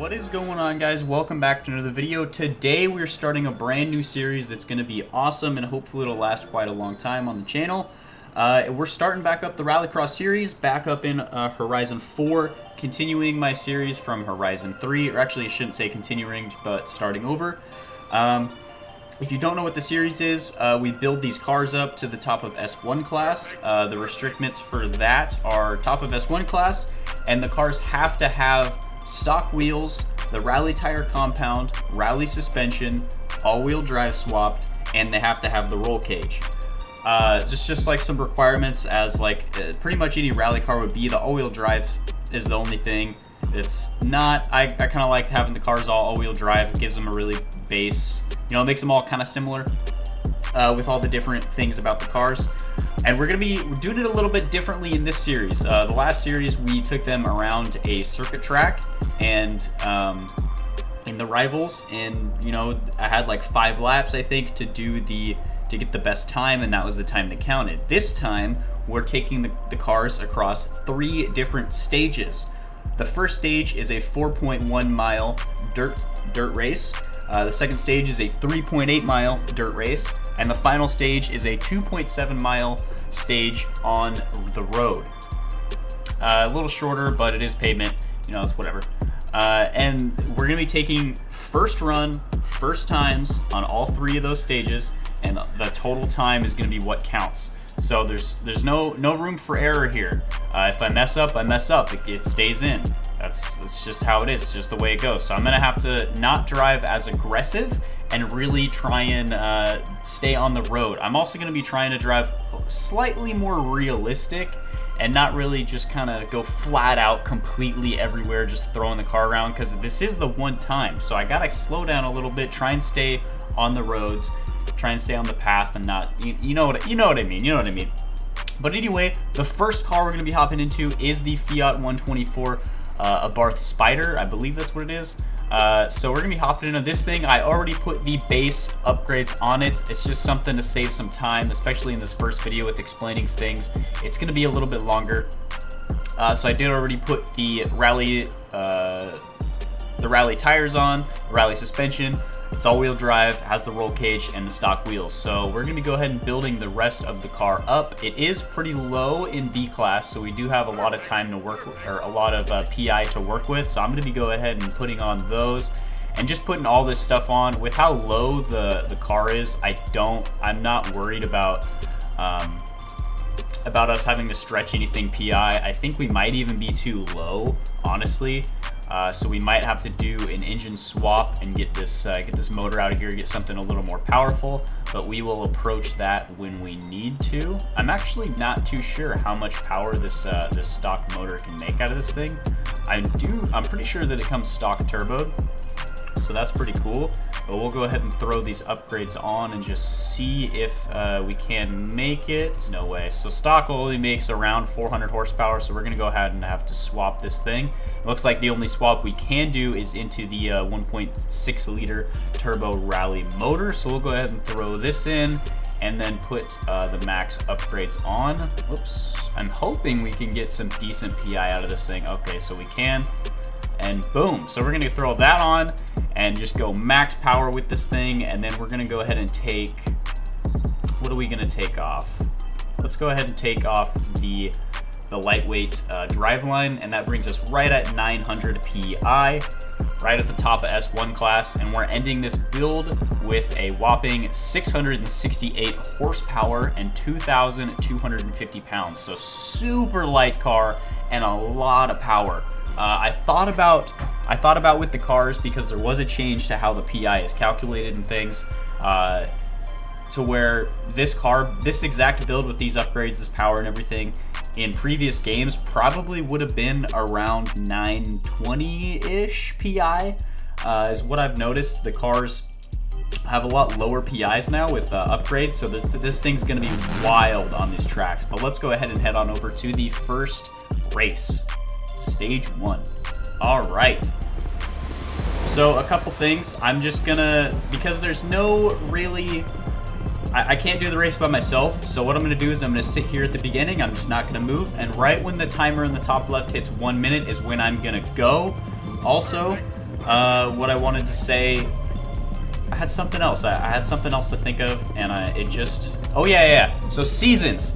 What is going on, guys? Welcome back to another video. Today we're starting a brand new series that's going to be awesome and hopefully it'll last quite a long time on the channel. We're starting back up the Rallycross series, back up in Horizon 4, continuing my series from Horizon 3, or actually I shouldn't say continuing, but starting over. If you don't know what the series is, we build these cars up to the top of S1 class. The restrictments for that are top of S1 class, and the cars have to have stock wheels, the rally tire compound, rally suspension, all-wheel drive swapped, and they have to have the roll cage. Just like some requirements as like pretty much any rally car would be. The all-wheel drive is the only thing it's not. I kind of like having the cars all-wheel drive. It gives them a really base, you know, it makes them all kind of similar with all the different things about the cars. And we're doing it a little bit differently in this series. The last series we took them around a circuit track and in the rivals, and you know, I had like 5 laps I think to get the best time, and that was the time that counted. This time we're taking the cars across 3 different stages. The first stage is a 4.1 mile dirt race. The second stage is a 3.8 mile dirt race, and the final stage is a 2.7 mile stage on the road. A little shorter, but it is pavement, you know, it's whatever. And we're gonna be taking first run, first times on all 3 of those stages, and the total time is gonna be what counts. So there's no room for error here. If I mess up, I mess up. It stays in. That's just how it is. It's just the way it goes. So I'm gonna have to not drive as aggressive and really try and stay on the road. I'm also gonna be trying to drive slightly more realistic and not really just kind of go flat out completely everywhere, just throwing the car around, because this is the one time. So I gotta slow down a little bit, try and stay on the roads, try and stay on the path, and not, you know what I mean. But anyway, the first car we're gonna be hopping into is the Fiat 124 Abarth Spyder. I believe that's what it is. So we're gonna be hopping into this thing. I already put the base upgrades on it. It's just something to save some time, especially in this first video with explaining things. It's gonna be a little bit longer. So I did already put the rally tires on, the rally suspension. It's all-wheel drive, has the roll cage, and the stock wheels. So we're going to go ahead and building the rest of the car up. It is pretty low in B class, so we do have a lot of time to work, or a lot of PI to work with. So I'm going to go ahead and putting on those and just putting all this stuff on. With how low the car is, I'm not worried about us having to stretch anything PI. I think we might even be too low, honestly. So we might have to do an engine swap and get this motor out of here, get something a little more powerful, but we will approach that when we need to. I'm actually not too sure how much power this stock motor can make out of this thing. I'm pretty sure that it comes stock turboed, so that's pretty cool. But we'll go ahead and throw these upgrades on and just see if we can make it. No way. So stock only makes around 400 horsepower, so we're going to go ahead and have to swap this thing. It looks like the only swap we can do is into the 1.6 liter turbo rally motor. So we'll go ahead and throw this in and then put the max upgrades on. Oops. I'm hoping we can get some decent PI out of this thing. Okay, so we can. And boom. So we're going to throw that on and just go max power with this thing, and then we're going to go ahead and take, what are we going to take off? Let's go ahead and take off the lightweight driveline, and that brings us right at 900 PI, right at the top of S1 class, and we're ending this build with a whopping 668 horsepower and 2,250 pounds. So super light car and a lot of power. I thought about with the cars, because there was a change to how the PI is calculated and things, to where this exact build with these upgrades, this power and everything, in previous games probably would have been around 920-ish PI, is what I've noticed. The cars have a lot lower PIs now with upgrades, so this thing's going to be wild on these tracks. But let's go ahead and head on over to the first race. Stage 1. All right. So a couple things. I'm just gonna, because there's no really, I can't do the race by myself. So what I'm gonna do is I'm gonna sit here at the beginning. I'm just not gonna move. And right when the timer in the top left hits 1 minute is when I'm gonna go. Also, what I wanted to say. I had something else. I had something else to think of, and it just... Oh, yeah. So seasons.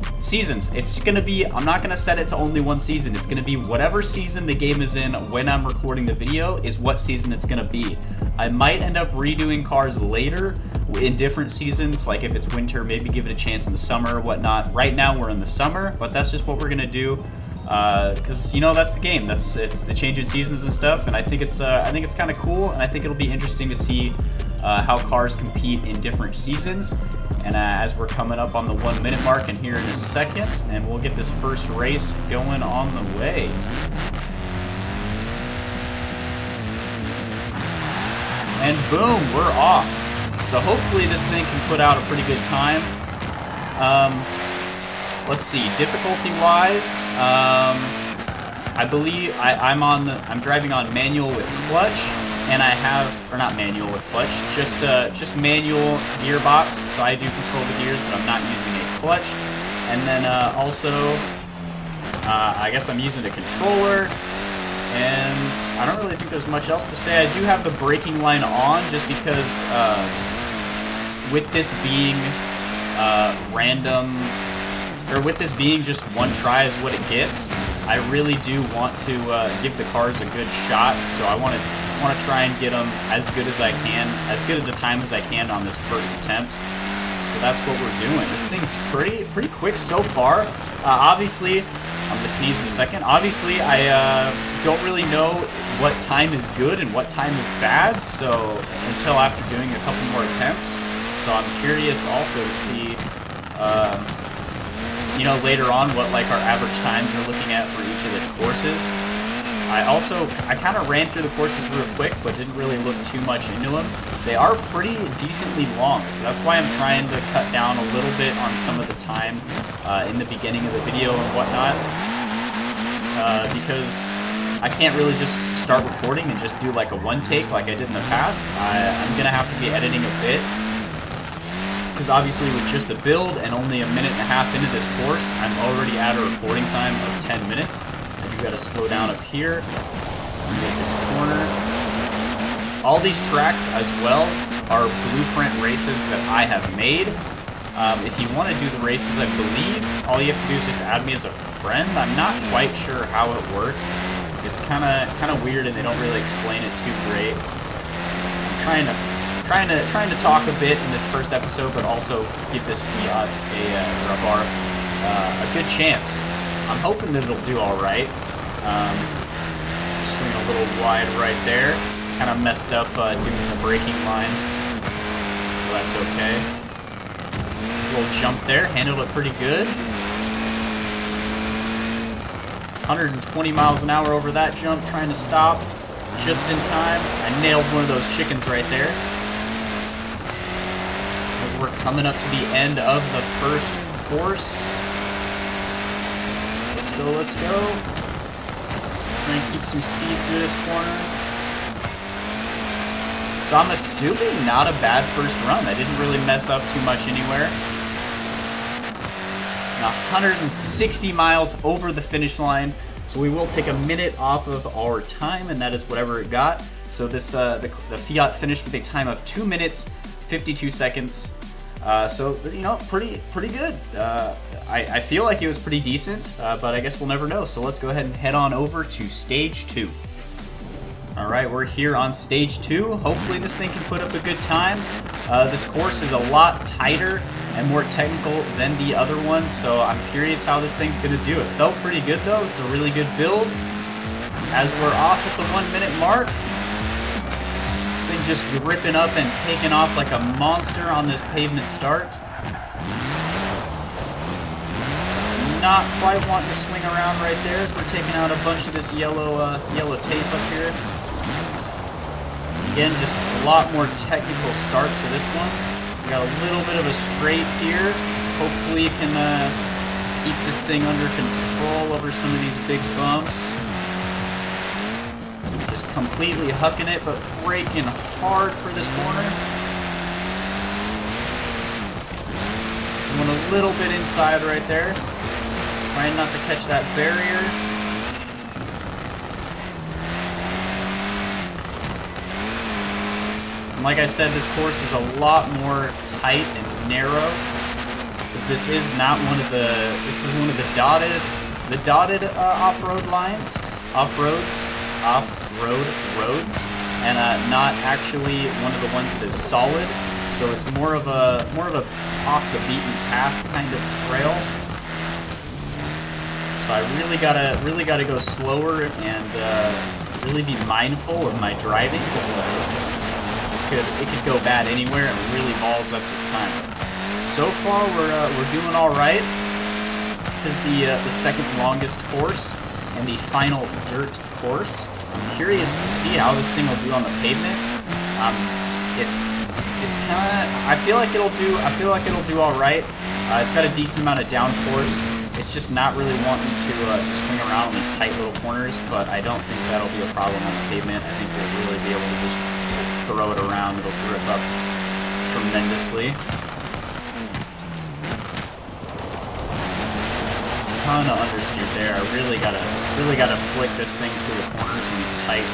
It's going to be... I'm not going to set it to only one season. It's going to be whatever season the game is in when I'm recording the video is what season it's going to be. I might end up redoing cars later in different seasons. Like if it's winter, maybe give it a chance in the summer or whatnot. Right now, we're in the summer, but that's just what we're going to do. Because you know that's the game. It's the change in seasons and stuff, and I think it's kind of cool, and I think it'll be interesting to see how cars compete in different seasons. And as we're coming up on the 1 minute mark, and here in a second, and we'll get this first race going on the way. And boom, we're off. So hopefully this thing can put out a pretty good time. Let's see, difficulty-wise, I believe I'm driving on manual with clutch, and I have, or not manual with clutch, just manual gearbox. So I do control the gears, but I'm not using a clutch. And then also, I guess I'm using a controller, and I don't really think there's much else to say. I do have the braking line on, just because with this being random. Or with this being just one try is what it gets, I really do want to give the cars a good shot. So I want to try and get them as good as I can, as good as a time as I can on this first attempt. So that's what we're doing. This thing's pretty quick so far. Obviously, I'm gonna sneeze in a second. Obviously, I don't really know what time is good and what time is bad. So until after doing a couple more attempts. So I'm curious also to see. You know, later on what like our average times we're looking at for each of the courses. I kind of ran through the courses real quick, but didn't really look too much into them. They are pretty decently long, so that's why I'm trying to cut down a little bit on some of the time in the beginning of the video and whatnot, because I can't really just start recording and just do like a one take like I did in the past. I'm gonna have to be editing a bit. Because obviously with just the build and only a minute and a half into this course, I'm already at a recording time of 10 minutes. I do got to slow down up here and get this corner. All these tracks as well are blueprint races that I have made. If you want to do the races, I believe all you have to do is just add me as a friend. I'm not quite sure how it works. It's kind of weird, and they don't really explain it too great. I'm trying to talk a bit in this first episode, but also give this Fiat or Abarth a good chance. I'm hoping that it'll do all right. Just swing a little wide right there. Kind of messed up doing the braking line. Well, that's okay. Little jump there, handled it pretty good. 120 miles an hour over that jump, trying to stop just in time. I nailed one of those chickens right there. As we're coming up to the end of the first course. Let's go. Try and keep some speed through this corner. So I'm assuming not a bad first run. I didn't really mess up too much anywhere. And 160 miles over the finish line. So we will take a minute off of our time, and that is whatever it got. So this the Fiat finished with a time of 2 minutes, 52 seconds. So, you know, pretty good. I feel like it was pretty decent, but I guess we'll never know. So let's go ahead and head on over to stage 2. All right, we're here on stage 2. Hopefully this thing can put up a good time. This course is a lot tighter and more technical than the other ones, so I'm curious how this thing's gonna do. It felt pretty good though. It's a really good build. As we're off at the 1 minute mark, this thing just ripping up and taking off like a monster on this pavement start. Not quite wanting to swing around right there as we're taking out a bunch of this yellow tape up here. Again, just a lot more technical start to this one. We got a little bit of a straight here. Hopefully you can keep this thing under control over some of these big bumps. Just completely hucking it, but braking hard for this corner. Going a little bit inside right there. Trying not to catch that barrier. And like I said, this course is a lot more tight and narrow, because this is not one of the, this is one of the dotted off-road lines, off-road roads, and not actually one of the ones that is solid. So it's more of a off the beaten path kind of trail. So I really gotta go slower and really be mindful of my driving, because it could go bad anywhere and really balls up this time. So far we're doing all right. This is the second longest course and the final dirt course. I'm curious to see how this thing will do on the pavement. It's kind of, I feel like it'll do all right. It's got a decent amount of downforce. It's just not really wanting to swing around in these tight little corners, but I don't think that'll be a problem on the pavement. I think we'll really be able to just throw it around. It'll grip up tremendously. Ton of understeer there. I really gotta flick this thing through the corners in these tight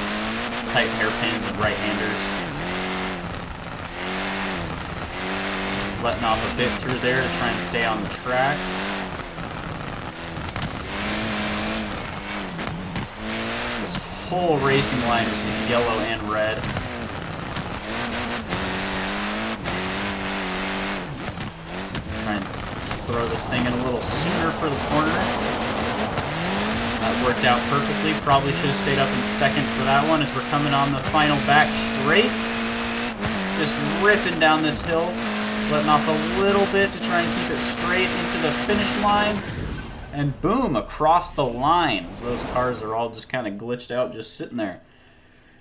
hairpins and right-handers. Letting off a bit through there to try and stay on the track. This whole racing line is just yellow and red. Try and throw this thing in a little sooner for the corner. That worked out perfectly. Probably should have stayed up in second for that one, as we're coming on the final back straight. Just ripping down this hill. Letting off a little bit to try and keep it straight into the finish line. And boom, across the line. So those cars are all just kind of glitched out, just sitting there.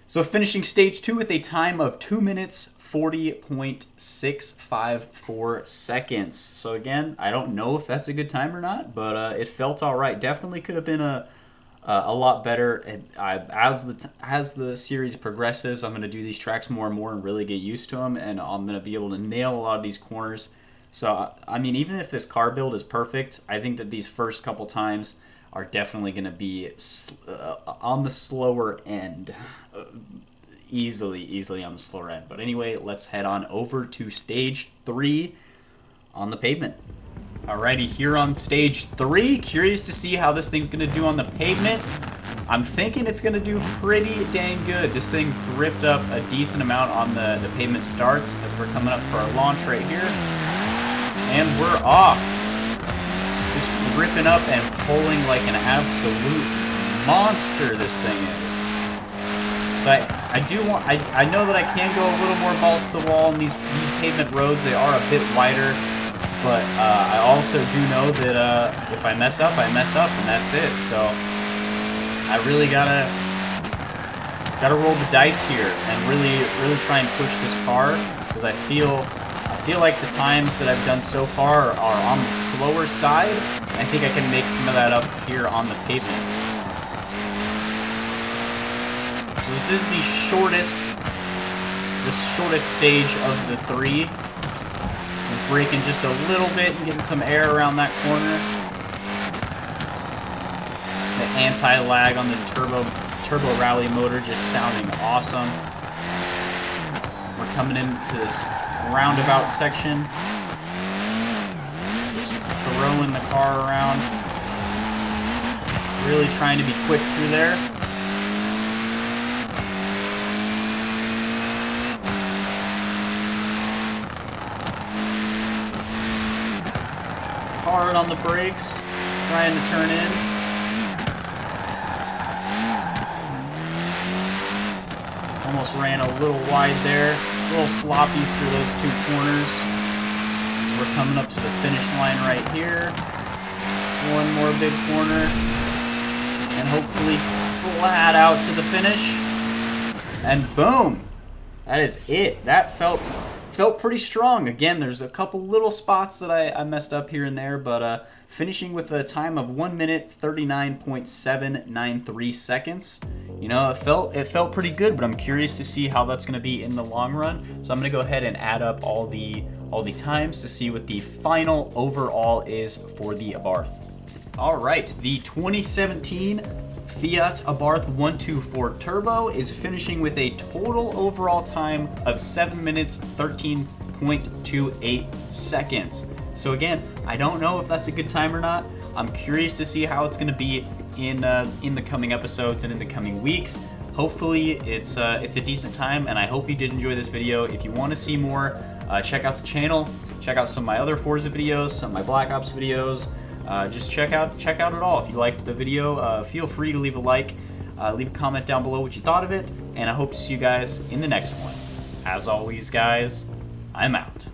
So finishing stage 2 with a time of 2 minutes, 40.654 seconds. So again, I don't know if that's a good time or not, but it felt all right. Definitely could have been a lot better. And as the series progresses, I'm going to do these tracks more and more and really get used to them, and I'm going to be able to nail a lot of these corners. So, I mean, even if this car build is perfect, I think that these first couple times are definitely going to be on the slower end. Easily on the slower end. But anyway, let's head on over to stage 3 on the pavement. Alrighty, here on stage 3, curious to see how this thing's gonna do on the pavement. I'm thinking it's gonna do pretty dang good. This thing gripped up a decent amount on the pavement starts as we're coming up for our launch right here. And we're off. Just ripping up and pulling like an absolute monster this thing is. So I know that I can go a little more balls to the wall in these pavement roads. They are a bit wider. But I also do know that if I mess up, and that's it. So I really gotta roll the dice here and really try and push this car, because I feel like the times that I've done so far are on the slower side. And I think I can make some of that up here on the pavement. So this is the shortest stage of the 3. Braking just a little bit and getting some air around that corner. The anti-lag on this turbo rally motor just sounding awesome. We're coming into this roundabout section. Just throwing the car around. Really trying to be quick through there. Hard on the brakes, trying to turn in. Almost ran a little wide there, a little sloppy through those 2 corners. We're coming up to the finish line right here. One more big corner, and hopefully flat out to the finish. And boom, that is it. That felt pretty strong. Again, there's a couple little spots that I messed up here and there, but finishing with a time of 1 minute 39.793 seconds. You know, it felt pretty good, but I'm curious to see how that's going to be in the long run. So I'm going to go ahead and add up all the times to see what the final overall is for the Abarth. All right, the 2017 Fiat Abarth 124 Turbo is finishing with a total overall time of 7 minutes 13.28 seconds. So again, I don't know if that's a good time or not. I'm curious to see how it's going to be in the coming episodes and in the coming weeks. Hopefully it's a decent time, and I hope you did enjoy this video. If you want to see more, check out the channel, check out some of my other Forza videos, some of my Black Ops videos. Just check out it all. If you liked the video, feel free to leave a like, leave a comment down below what you thought of it, and I hope to see you guys in the next one. As always, guys, I'm out.